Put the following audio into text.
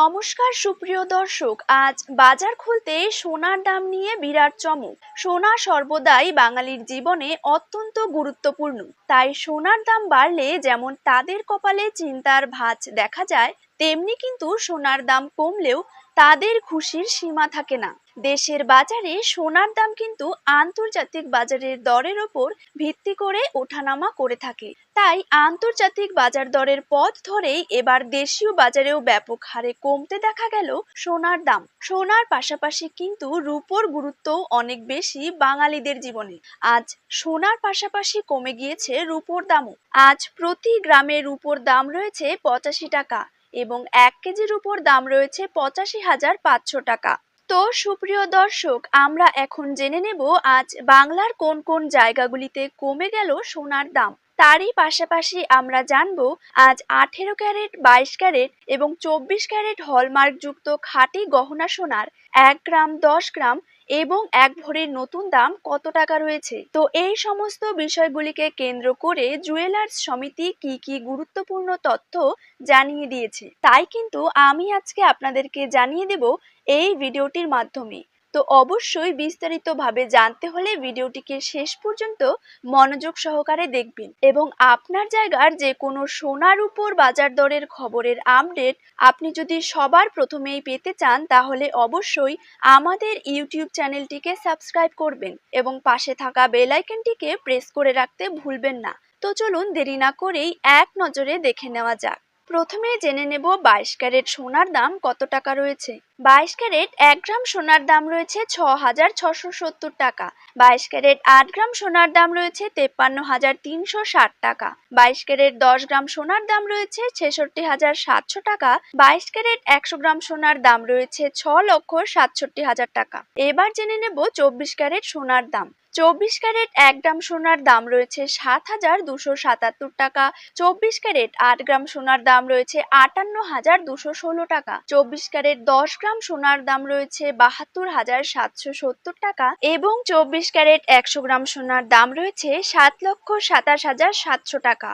নমস্কার সুপ্রিয় দর্শক, আজ বাজার খুলতে সোনার দাম নিয়ে বিরাট চমক। সোনা সর্বদাই বাঙালির জীবনে অত্যন্ত গুরুত্বপূর্ণ, তাই সোনার দাম বাড়লে যেমন তাদের কপালে চিন্তার ভাঁজ দেখা যায়, তেমনি কিন্তু সোনার দাম কমলেও তাদের খুশির সীমা থাকে না। দেশের বাজারে সোনার দাম কিন্তু আন্তর্জাতিক বাজারের দরের ওপর ভিত্তি করে ওঠানামা করে থাকে। তাই আন্তর্জাতিক বাজার দরের পথ ধরেই এবার দেশীয় বাজারেও ব্যাপক হারে কমতে দেখা গেল সোনার দাম। সোনার পাশাপাশি কিন্তু রূপোর গুরুত্বও অনেক বেশি বাঙালিদের জীবনে। আজ সোনার পাশাপাশি কমে গিয়েছে রূপোর দামও। আজ প্রতি গ্রামে রূপোর দাম রয়েছে 85 টাকা এবং 1 কেজি রূপোর দাম রয়েছে 85,500 টাকা। তো সুপ্রিয় দর্শক, আমরা এখন জেনে নেব আজ বাংলার কোন কোন জায়গাগুলিতে কমে গেল সোনার দাম। তারই পাশাপাশি আমরা জানবো আজ 18 ক্যারেট, 22 ক্যারেট এবং 24 ক্যারেট হলমার্ক যুক্ত খাঁটি গহনা সোনার 1 গ্রাম, 10 গ্রাম এবং 1 ভরির নতুন দাম কত টাকা রয়েছে। তো এই সমস্ত বিষয়গুলিকে কেন্দ্র করে জুয়েলার্স সমিতি কি কি গুরুত্বপূর্ণ তথ্য জানিয়ে দিয়েছে, তাই কিন্তু আমি আজকে আপনাদেরকে জানিয়ে দেব এই ভিডিওটির মাধ্যমে। তো অবশ্যই বিস্তারিতভাবে জানতে হলে ভিডিওটিকে শেষ পর্যন্ত মনোযোগ সহকারে দেখবেন এবং আপনার জায়গার যে কোনো সোনার উপর বাজার দরের খবরের আপডেট আপনি যদি সবার প্রথমেই পেতে চান, তাহলে অবশ্যই আমাদের ইউটিউব চ্যানেলটিকে সাবস্ক্রাইব করবেন এবং পাশে থাকা বেল আইকনটিকে প্রেস করে রাখতে ভুলবেন না। তো চলুন দেরি না করেই এক নজরে দেখে নেওয়া যাক। প্রথমে জেনে নেব 22 ক্যারেট সোনার দাম কত টাকা রয়েছে। 22 ক্যারেট 1 গ্রাম সোনার দাম রয়েছে 6,670 টাকা। 22 ক্যারেট 8 গ্রাম সোনার দাম রয়েছে 53,360 টাকা। 22 ক্যারেট 10 গ্রাম সোনার দাম রয়েছে 66,700 টাকা। 22 ক্যারেট 100 গ্রাম সোনার দাম রয়েছে 6,67,000 টাকা। এবার জেনে নেব 24 ক্যারেট সোনার দাম। 24 ক্যারেট 1 গ্রাম সোনার দাম রয়েছে 7,277 টাকা। 24 ক্যারেট 8 গ্রাম সোনার দাম রয়েছে 58,216 টাকা। 24 ক্যারেট 10 গ্রাম সোনার দাম রয়েছে 72,770 টাকা এবং 24 ক্যারেট 100 গ্রাম সোনার দাম রয়েছে 7,27,700 টাকা।